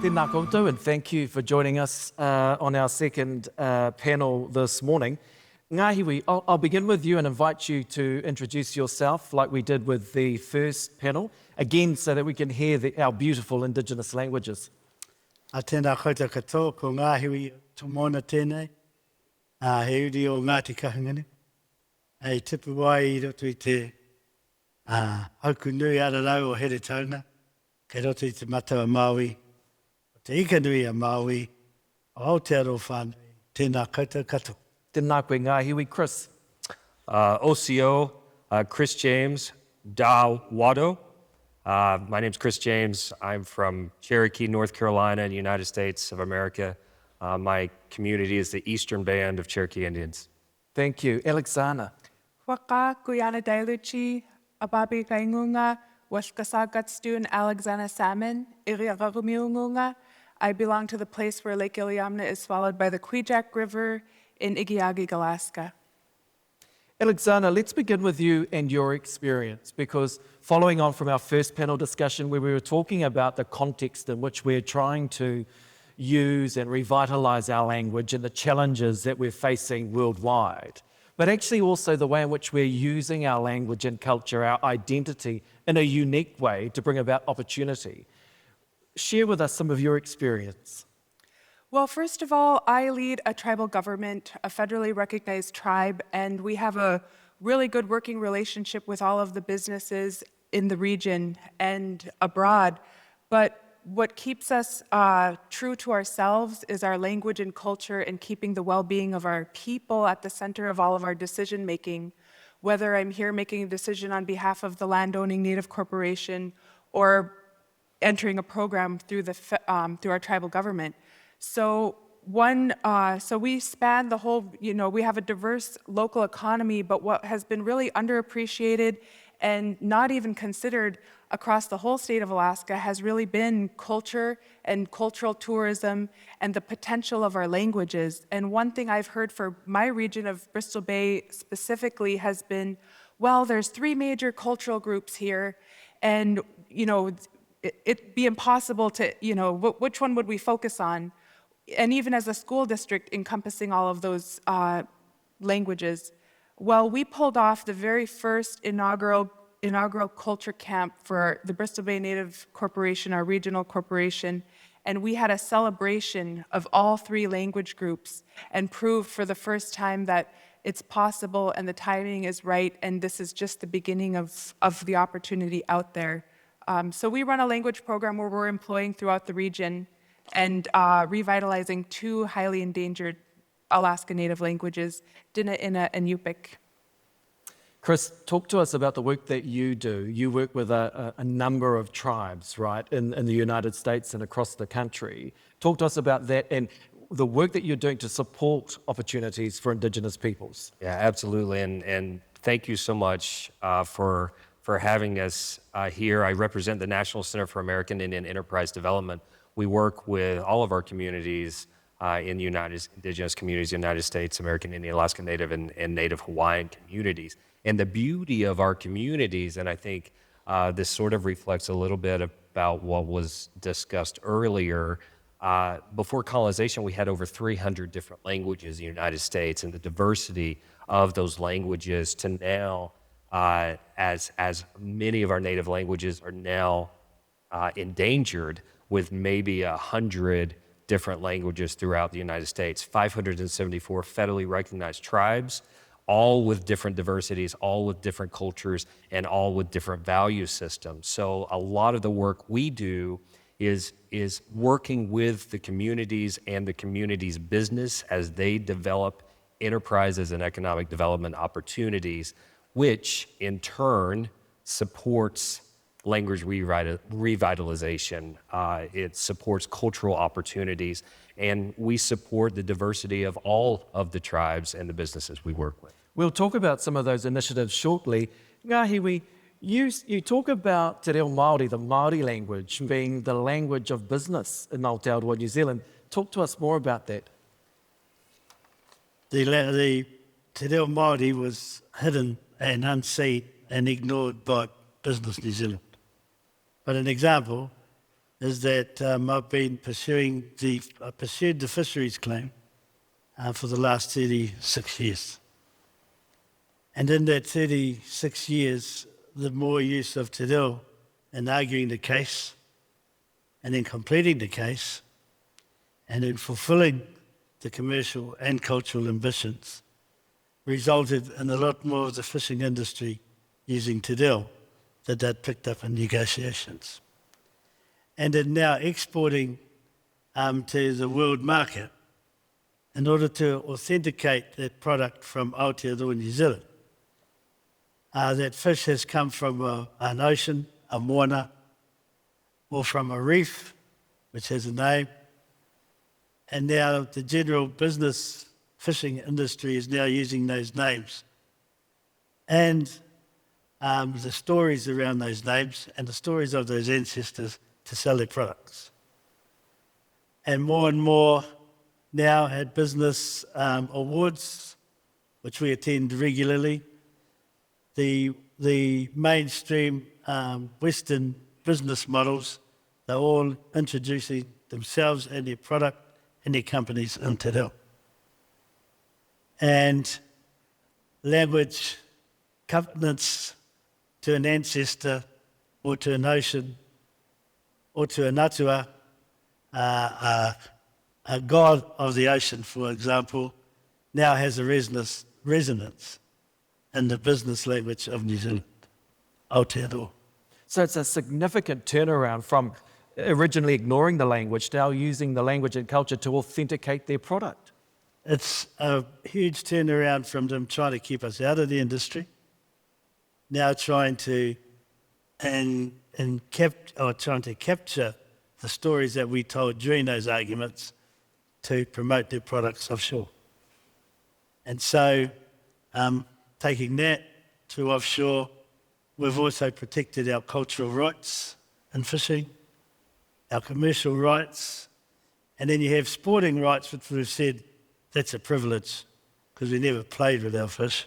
Tēnā koutou, and thank you for joining us on our second panel this morning. Ngahiwi, I'll begin with you and invite you to introduce yourself like we did with the first panel, again so that we can hear our beautiful Indigenous languages. Tēnā koutou katoa, ko Ngahiwi Tomoana tēnei, he uri o Ngāti Kahungunu. Hei tipu wai I roto I te hauku nui ararau o here tauna, kei roto I te matawa Māori, Te Economies a Māori, o Aotearoa whānui, tēnā koutou katoa. Tēnā koe Ngahiwi, Chris. OCO, Chris James, Da Wado. My name's Chris James. I'm from Cherokee, North Carolina, in the United States of America. My community is the Eastern Band of Cherokee Indians. Thank you. AlexAnna. Waka Guyana Dailuchi, Ababi Kaingunga, Washkasagat student AlexAnna Salmon, Iriagarumiungunga. I belong to the place where Lake Iliamna is swallowed by the Igiugig River in Igiugig, Alaska. AlexAnna, let's begin with you and your experience, because following on from our first panel discussion where we were talking about the context in which we're trying to use and revitalize our language and the challenges that we're facing worldwide, but actually also the way in which we're using our language and culture, our identity, in a unique way to bring about opportunity. Share with us some of your experience. Well, first of all, I lead a tribal government, a federally recognized tribe, and we have a really good working relationship with all of the businesses in the region and abroad. But what keeps us true to ourselves is our language and culture and keeping the well-being of our people at the center of all of our decision-making, whether I'm here making a decision on behalf of the landowning Native corporation or entering a program through through our tribal government. So we span the whole, we have a diverse local economy, but what has been really underappreciated and not even considered across the whole state of Alaska has really been culture and cultural tourism and the potential of our languages. And one thing I've heard for my region of Bristol Bay specifically has been, well, there's 3 major cultural groups here, and, it'd be impossible to, which one would we focus on? And even as a school district encompassing all of those languages, well, we pulled off the very first inaugural culture camp for the Bristol Bay Native Corporation, our regional corporation, and we had a celebration of all 3 language groups and proved for the first time that it's possible and the timing is right, and this is just the beginning of the opportunity out there. So we run a language program where we're employing throughout the region and revitalizing 2 highly endangered Alaska Native languages, Dina, Ina, and Yupik. Chris, talk to us about the work that you do. You work with a number of tribes, right, in the United States and across the country. Talk to us about that and the work that you're doing to support opportunities for Indigenous peoples. Yeah, absolutely. And thank you so much for having us here. I represent the National Center for American Indian Enterprise Development. We work with all of our communities in the Indigenous communities, United States, American Indian, Alaska Native, and Native Hawaiian communities. And the beauty of our communities, and I think this sort of reflects a little bit about what was discussed earlier. Before colonization, we had over 300 different languages in the United States, and the diversity of those languages to now, as many of our native languages are now endangered, with maybe 100 different languages throughout the United States, 574 federally recognized tribes, all with different diversities, all with different cultures, and all with different value systems. So a lot of the work we do is working with the communities and the community's business as they develop enterprises and economic development opportunities, which in turn supports language revitalization. It supports cultural opportunities, and we support the diversity of all of the tribes and the businesses we work with. We'll talk about some of those initiatives shortly. Ngahiwi, you talk about Te Reo Māori, the Māori language, being the language of business in Aotearoa New Zealand. Talk to us more about that. The Te Reo Māori was hidden and unseen and ignored by Business New Zealand. But an example, is that I've been pursued the fisheries claim for the last 36 years. And in that 36 years, the more use of te reo in arguing the case, and in completing the case, and in fulfilling the commercial and cultural ambitions, resulted in a lot more of the fishing industry using te reo that they'd picked up in negotiations. And in now exporting to the world market in order to authenticate that product from Aotearoa New Zealand. That fish has come from an ocean, a moana, or from a reef, which has a name. And now the general business fishing industry is now using those names. And the stories around those names and the stories of those ancestors to sell their products. And more now at business awards, which we attend regularly, the mainstream Western business models, they're all introducing themselves and their product and their companies into te reo. And language covenants to an ancestor or to an ocean or to an atua, a god of the ocean, for example, now has a resonance in the business language of New Zealand, Aotearoa. So it's a significant turnaround from originally ignoring the language to now using the language and culture to authenticate their product. It's a huge turnaround from them trying to keep us out of the industry, now trying to capture the stories that we told during those arguments to promote their products offshore. And so, taking that to offshore, we've also protected our cultural rights in fishing, our commercial rights, and then you have sporting rights, which we've said that's a privilege because we never played with our fish.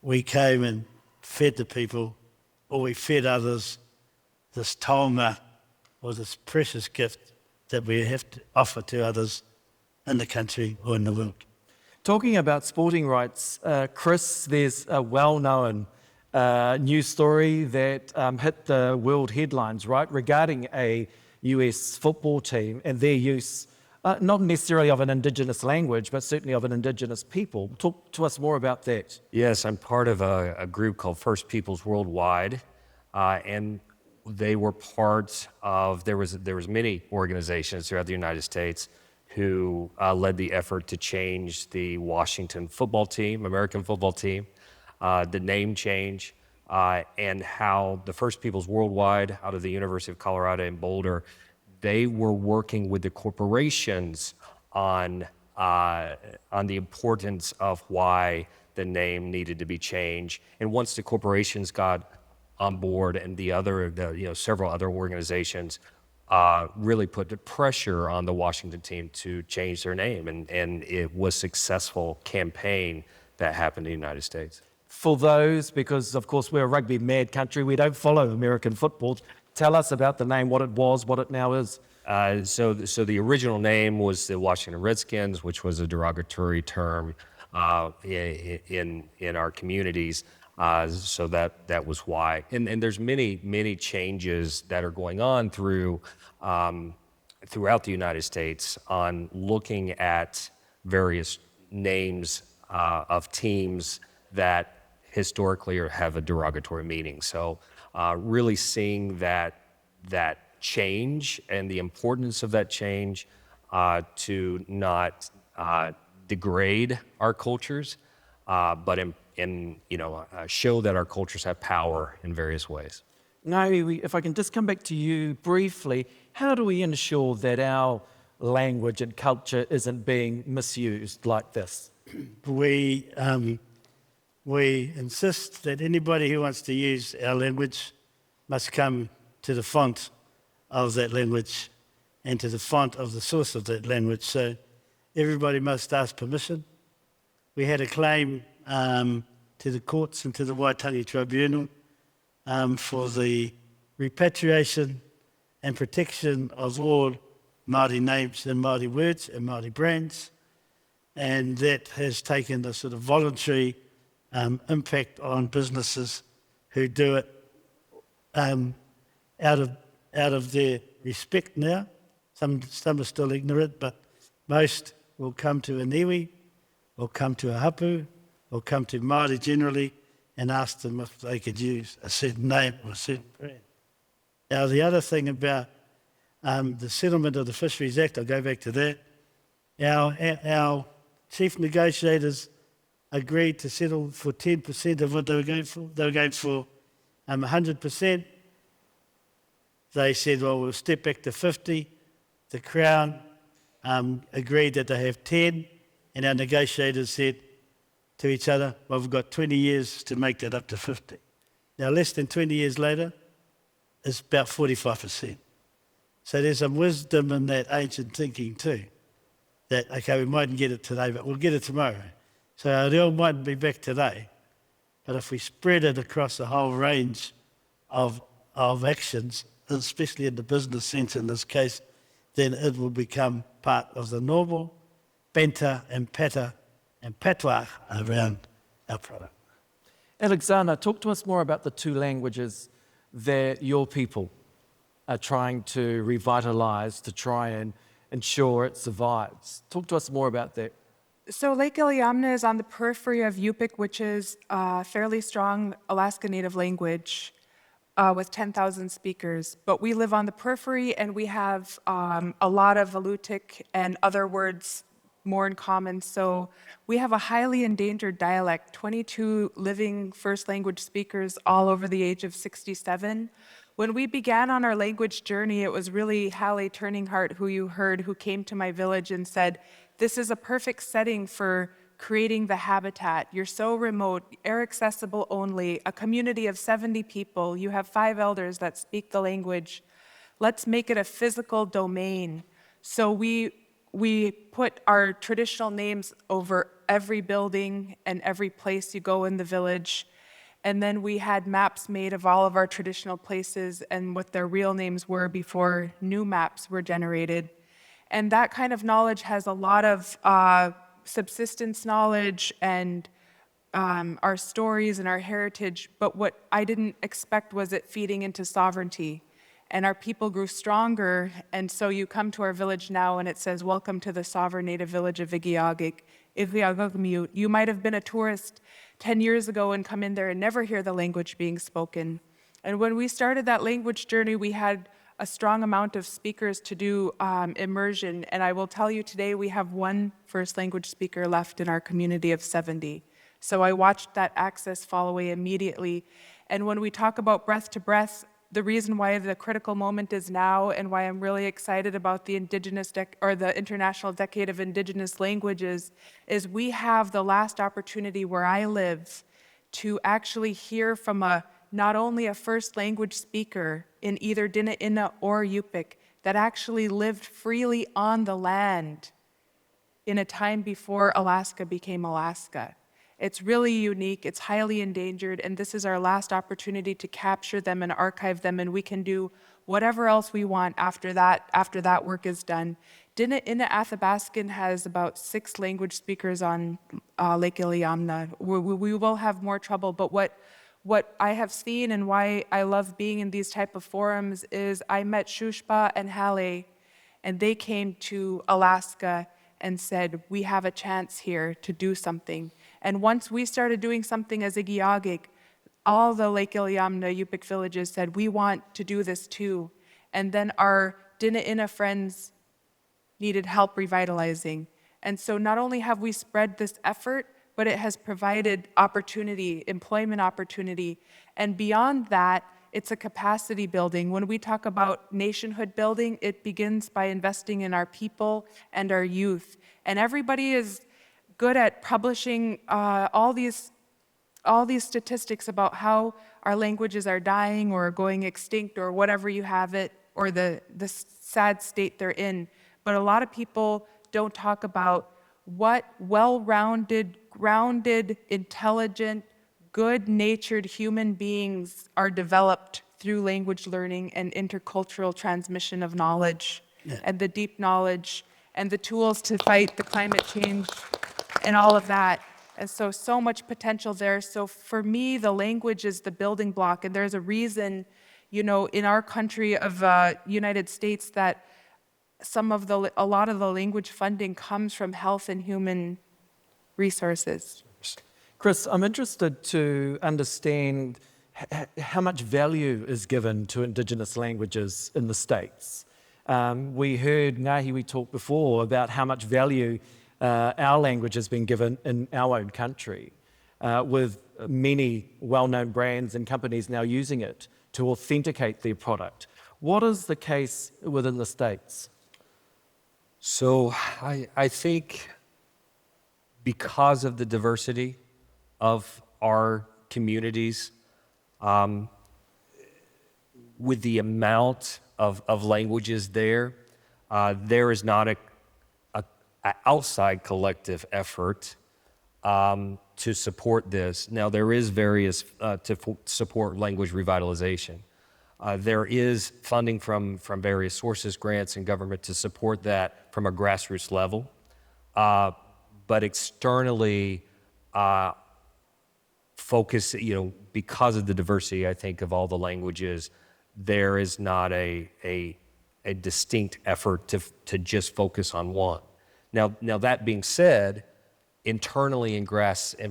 We came and fed the people, or we fed others, this taonga, or this precious gift that we have to offer to others in the country or in the world. Talking about sporting rights, Chris, there's a well-known news story that hit the world headlines, right, regarding a US football team and their use, not necessarily of an Indigenous language, but certainly of an Indigenous people. Talk to us more about that. Yes, I'm part of a group called First Peoples Worldwide, and they were part of, there was many organizations throughout the United States who led the effort to change the Washington football team, American football team, the name change, and how the First Peoples Worldwide out of the University of Colorado in Boulder, they were working with the corporations on the importance of why the name needed to be changed. And once the corporations got on board and several other organizations really put the pressure on the Washington team to change their name, and it was a successful campaign that happened in the United States. For those, because of course we're a rugby mad country, we don't follow American football. Tell us about the name, what it was, what it now is. So the original name was the Washington Redskins, which was a derogatory term in our communities. So that was why. And there's many changes that are going on throughout the United States on looking at various names of teams that historically have a derogatory meaning. So really seeing that change and the importance of that change to not degrade our cultures, but show that our cultures have power in various ways. Ngahiwi, if I can just come back to you briefly, how do we ensure that our language and culture isn't being misused like this? We insist that anybody who wants to use our language must come to the font of that language and to the font of the source of that language. So everybody must ask permission. We had a claim to the courts and to the Waitangi Tribunal for the repatriation and protection of all Māori names and Māori words and Māori brands. And that has taken a sort of voluntary impact on businesses who do it out of their respect now. Some are still ignorant, but most will come to a niwi, or come to a hapu, or come to Māori generally, and ask them if they could use a certain name or a certain brand. Now, the other thing about the settlement of the Fisheries Act, I'll go back to that. Our chief negotiators agreed to settle for 10% of what they were going for. They were going for 100%. They said, well, we'll step back to 50. The Crown agreed that they have 10, and our negotiators said to each other, well, we've got 20 years to make that up to 50. Now, less than 20 years later, it's about 45%. So there's some wisdom in that ancient thinking too, that, okay, we mightn't get it today, but we'll get it tomorrow. So our reo mightn't be back today, but if we spread it across a whole range of actions, especially in the business sense in this case, then it will become part of the normal banter and patter and patois around our product. AlexAnna, talk to us more about the two languages that your people are trying to revitalise to try and ensure it survives. Talk to us more about that. So Lake Iliamna is on the periphery of Yupik, which is a fairly strong Alaska Native language with 10,000 speakers. But we live on the periphery, and we have a lot of Aleutic and other words more in common. So we have a highly endangered dialect, 22 living first language speakers all over the age of 67. When we began on our language journey, it was really Halle Turningheart, who you heard, who came to my village and said, this is a perfect setting for creating the habitat. You're so remote, air accessible only, a community of 70 people. You have 5 elders that speak the language. Let's make it a physical domain. So we put our traditional names over every building and every place you go in the village. And then we had maps made of all of our traditional places and what their real names were before new maps were generated. And that kind of knowledge has a lot of subsistence knowledge and our stories and our heritage. But what I didn't expect was it feeding into sovereignty. And our people grew stronger, and so you come to our village now and it says, welcome to the sovereign native village of Igiugig. You might have been a tourist 10 years ago and come in there and never hear the language being spoken. And when we started that language journey, we had a strong amount of speakers to do immersion, and I will tell you today we have 1 first language speaker left in our community of 70. So I watched that access fall away immediately. And when we talk about breath to breath, the reason why the critical moment is now and why I'm really excited about the the International Decade of Indigenous Languages is we have the last opportunity where I live to actually hear from not only a first language speaker in either Dinaina or Yupik that actually lived freely on the land in a time before Alaska became Alaska. It's really unique, it's highly endangered, and this is our last opportunity to capture them and archive them, and we can do whatever else we want after that work is done. Dinaina Athabaskan has about 6 language speakers on Lake Iliamna. We will have more trouble, but what I have seen and why I love being in these type of forums is I met Shushpa and Halle, and they came to Alaska and said, we have a chance here to do something. And once we started doing something as Igiugig, all the Lake Iliamna Yupik villages said, we want to do this too. And then our Dinaina friends needed help revitalizing. And so not only have we spread this effort, but it has provided opportunity, employment opportunity. And beyond that, it's a capacity building. When we talk about nationhood building, it begins by investing in our people and our youth. And everybody is good at publishing all these statistics about how our languages are dying or going extinct or whatever you have it, or the sad state they're in. But a lot of people don't talk about what well-rounded, grounded, intelligent, good-natured human beings are developed through language learning and intercultural transmission of knowledge and the deep knowledge and the tools to fight the climate change and all of that. And so much potential there. So for me, the language is the building block. And there's a reason, you know, in our country of United States that a lot of the language funding comes from health and human resources. Chris, I'm interested to understand how much value is given to Indigenous languages in the States. We heard Ngahiwi talk before about how much value our language has been given in our own country, with many well-known brands and companies now using it to authenticate their product. What is the case within the States? So I think because of the diversity of our communities, with the amount of languages there, there is not a outside collective effort to support this. Now, there is various to support language revitalization. There is funding from various sources, grants, and government to support that from a grassroots level. But externally, focus, you know, because of the diversity, I think, of all the languages, there is not a distinct effort to just focus on one. Now that being said, internally and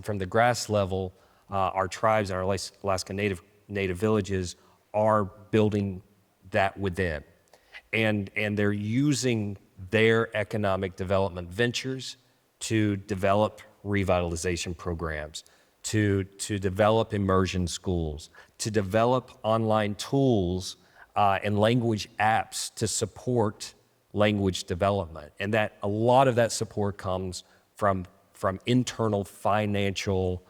from the grass level, our tribes and our Alaska Native villages are building that within. And they're using their economic development ventures to develop revitalization programs, to develop immersion schools, to develop online tools and language apps to support language development. And that a lot of that support comes from internal financial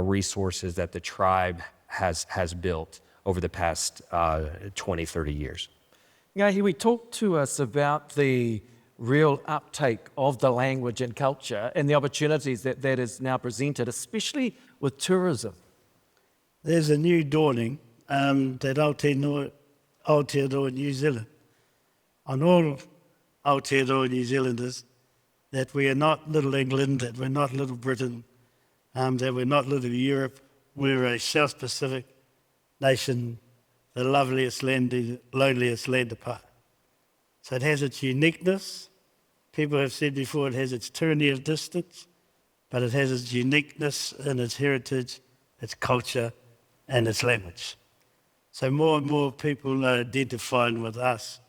resources that the tribe has built over the past 20, 30 years. Ngahiwi, talk to us about the real uptake of the language and culture and the opportunities that is now presented, especially with tourism. There's a new dawning that Aotearoa New Zealand, on all Aotearoa New Zealanders, that we are not little England, that we're not little Britain, that we're not little Europe. We're a South Pacific nation, the loveliest land, the loneliest land apart. So it has its uniqueness. People have said before it has its tyranny of distance, but it has its uniqueness in its heritage, its culture, and its language. So more and more people are identifying with us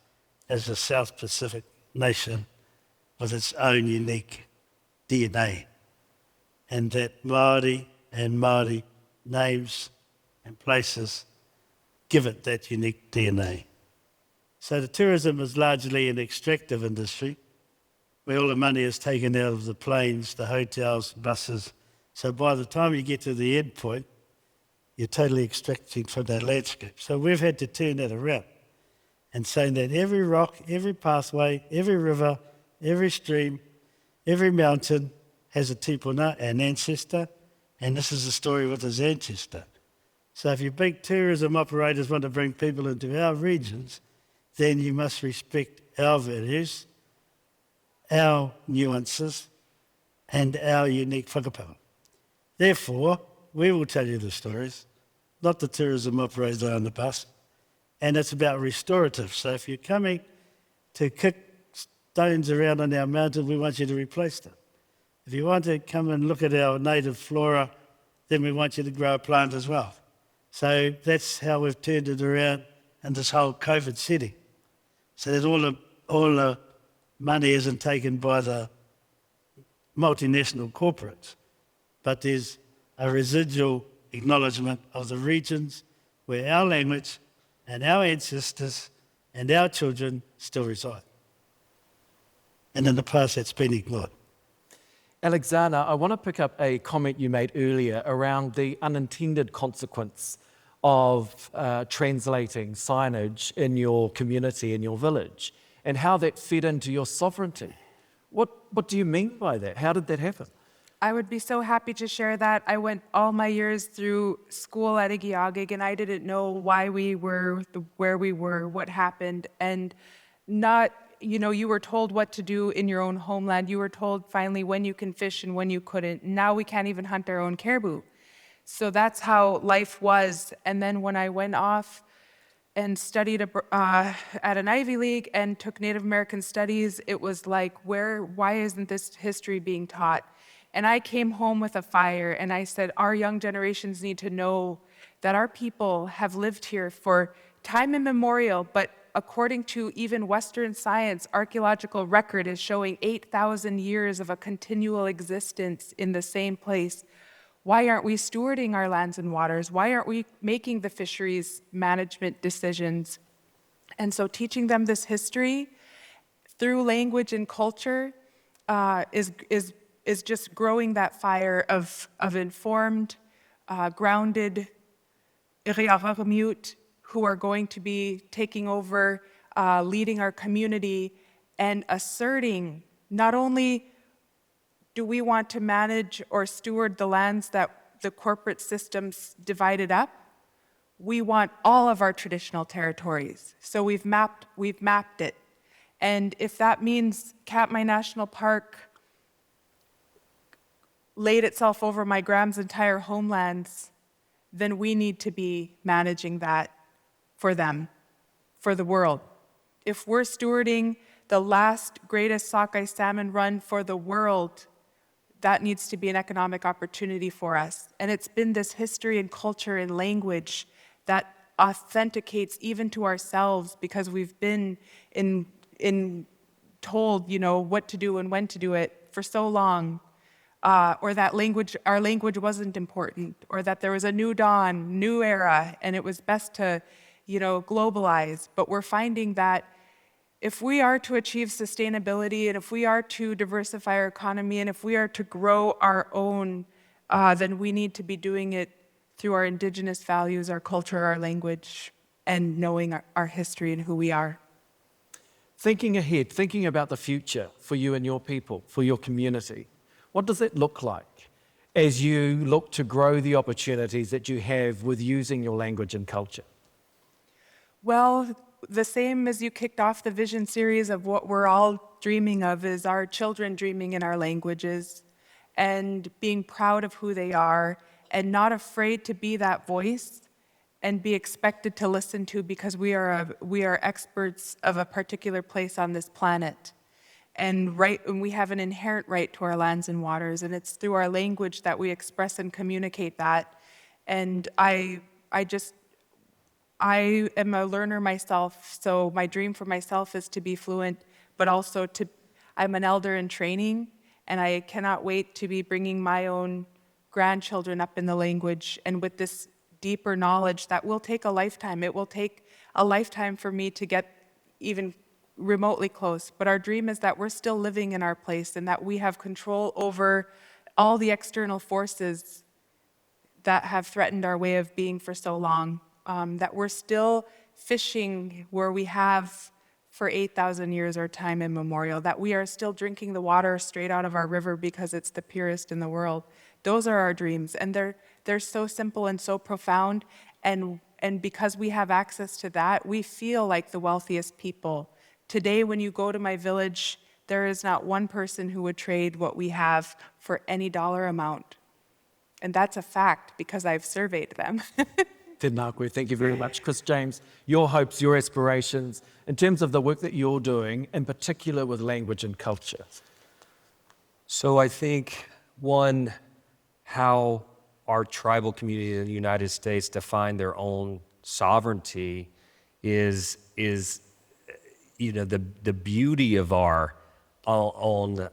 as a South Pacific nation with its own unique DNA, and that Māori and Māori names and places give it that unique DNA. So the tourism is largely an extractive industry, where all the money is taken out of the planes, the hotels, buses. So by the time you get to the end point, you're totally extracting from that landscape. So we've had to turn that around and saying that every rock, every pathway, every river, every stream, every mountain has a tipuna, an ancestor, and this is a story with his ancestor. So if you big tourism operators want to bring people into our regions, then you must respect our values, our nuances, and our unique whakapawa. Therefore, we will tell you the stories, not the tourism operators on the bus, and it's about restorative. So if you're coming to kick stones around on our mountain, we want you to replace them. If you want to come and look at our native flora, then we want you to grow a plant as well. So that's how we've turned it around in this whole COVID setting. So that all the money isn't taken by the multinational corporates, but there's a residual acknowledgement of the regions where our language and our ancestors and our children still reside. And in the past, that's been ignored. AlexAnna, I want to pick up a comment you made earlier around the unintended consequence of translating signage in your community, in your village, and how that fed into your sovereignty. What do you mean by that? How did that happen? I would be so happy to share that. I went all my years through school at Igiugig, and I didn't know why we were where we were, what happened, and not, you were told what to do in your own homeland. You were told finally when you can fish and when you couldn't. Now we can't even hunt our own caribou. So that's how life was. And then when I went off and studied at an Ivy League and took Native American studies, it was like, why isn't this history being taught? And I came home with a fire, and I said, our young generations need to know that our people have lived here for time immemorial, but according to even Western science, archaeological record is showing 8,000 years of a continual existence in the same place. Why aren't we stewarding our lands and waters? Why aren't we making the fisheries management decisions? And so teaching them this history through language and culture is just growing that fire of informed, grounded who are going to be taking over, leading our community, and asserting not only do we want to manage or steward the lands that the corporate systems divided up, we want all of our traditional territories. So we've mapped it. And if that means Katmai National Park laid itself over my Graham's entire homelands, then we need to be managing that for them, for the world. If we're stewarding the last greatest sockeye salmon run for the world, that needs to be an economic opportunity for us. And it's been this history and culture and language that authenticates even to ourselves, because we've been told, what to do and when to do it for so long. Or that our language wasn't important, or that there was a new dawn, new era, and it was best to, globalize. But we're finding that if we are to achieve sustainability, and if we are to diversify our economy, and if we are to grow our own, then we need to be doing it through our Indigenous values, our culture, our language, and knowing our history and who we are. Thinking ahead, thinking about the future for you and your people, for your community, what does it look like as you look to grow the opportunities that you have with using your language and culture? Well, the same as you kicked off the vision series of what we're all dreaming of is our children dreaming in our languages and being proud of who they are and not afraid to be that voice and be expected to listen to, because we are experts of a particular place on this planet. And we have an inherent right to our lands and waters, and it's through our language that we express and communicate that. And I am a learner myself, so my dream for myself is to be fluent, but also I'm an elder in training, and I cannot wait to be bringing my own grandchildren up in the language, and with this deeper knowledge that will take a lifetime. It will take a lifetime for me to get even remotely close, but our dream is that we're still living in our place and that we have control over all the external forces that have threatened our way of being for so long, that we're still fishing where we have for 8,000 years or time immemorial, that we are still drinking the water straight out of our river because it's the purest in the world. Those are our dreams, and they're so simple and so profound, and because we have access to that, we feel like the wealthiest people. Today, when you go to my village, there is not one person who would trade what we have for any dollar amount. And that's a fact because I've surveyed them. Tēnā koe, thank you very much. Chris James, your hopes, your aspirations, in terms of the work that you're doing, in particular with language and culture. So I think, one, how our tribal community in the United States define their own sovereignty is the beauty of our own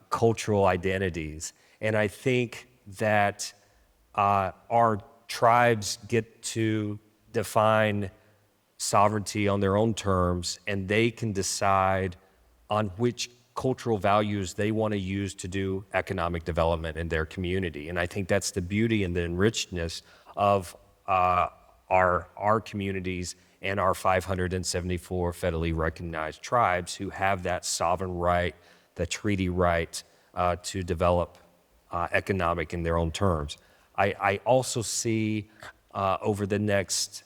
cultural identities. And I think that our tribes get to define sovereignty on their own terms, and they can decide on which cultural values they want to use to do economic development in their community. And I think that's the beauty and the enrichedness of our communities and our 574 federally recognized tribes who have that sovereign right, the treaty right to develop economic in their own terms. I also see over the next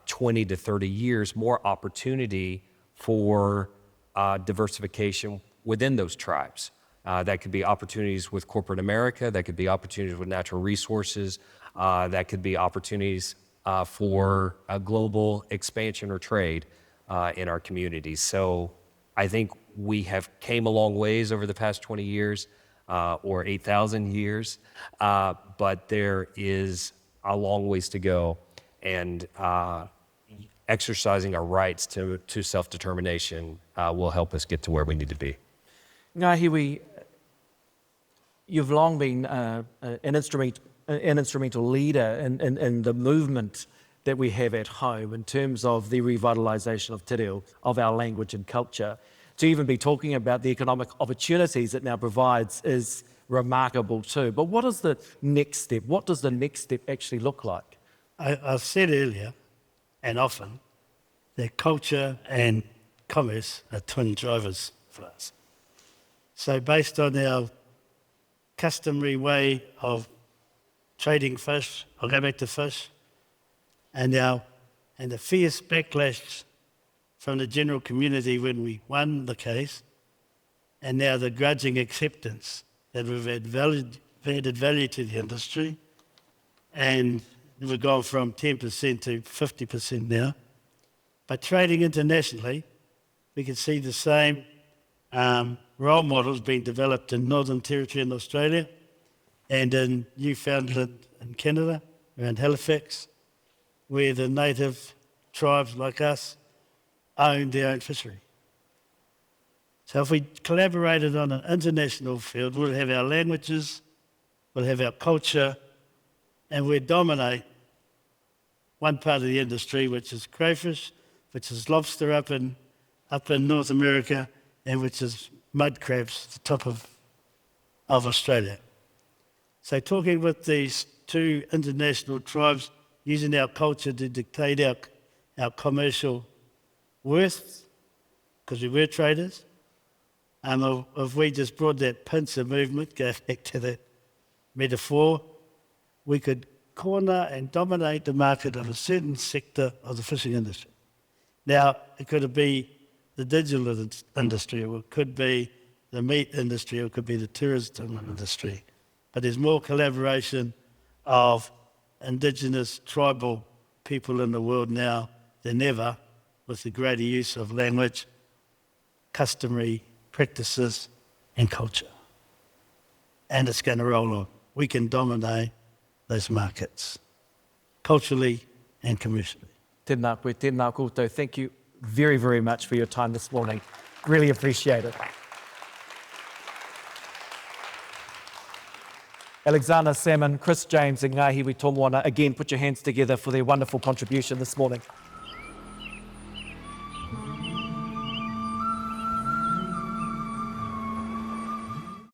20 to 30 years more opportunity for diversification within those tribes. That could be opportunities with corporate America, that could be opportunities with natural resources, that could be opportunities for a global expansion or trade in our communities. So I think we have came a long ways over the past 20 years or 8,000 years, but there is a long ways to go. And exercising our rights to self-determination will help us get to where we need to be. Ngahiwi, you've long been an instrumental leader in the movement that we have at home in terms of the revitalisation of te reo, of our language and culture. To even be talking about the economic opportunities it now provides is remarkable too. But what is the next step? What does the next step actually look like? I've said earlier, and often, that culture and commerce are twin drivers for us. So based on our customary way of trading fish, I'll go back to fish, and the fierce backlash from the general community when we won the case, and now the grudging acceptance that we've added value to the industry, and we've gone from 10% to 50% now. But trading internationally, we can see the same role models being developed in Northern Territory in Australia and in Newfoundland in Canada, around Halifax, where the native tribes like us own their own fishery. So if we collaborated on an international field, we'll have our languages, we'll have our culture, and we'll dominate one part of the industry, which is crayfish, which is lobster up in North America, and which is mud crabs, the top of Australia. So talking with these two international tribes, using our culture to dictate our commercial worth, because we were traders, if we just brought that pincer movement, go back to that metaphor, we could corner and dominate the market of a certain sector of the fishing industry. Now, it could be the digital industry, or it could be the meat industry, or it could be the tourism industry. But there's more collaboration of Indigenous tribal people in the world now than ever, with the greater use of language, customary practices, and culture. And it's going to roll on. We can dominate those markets, culturally and commercially. Tēnā koe, tēnā koutou. Thank you very, very much for your time this morning. Really appreciate it. AlexAnna, Salmon, Chris James and Ngahiwi Tomoana, again, put your hands together for their wonderful contribution this morning.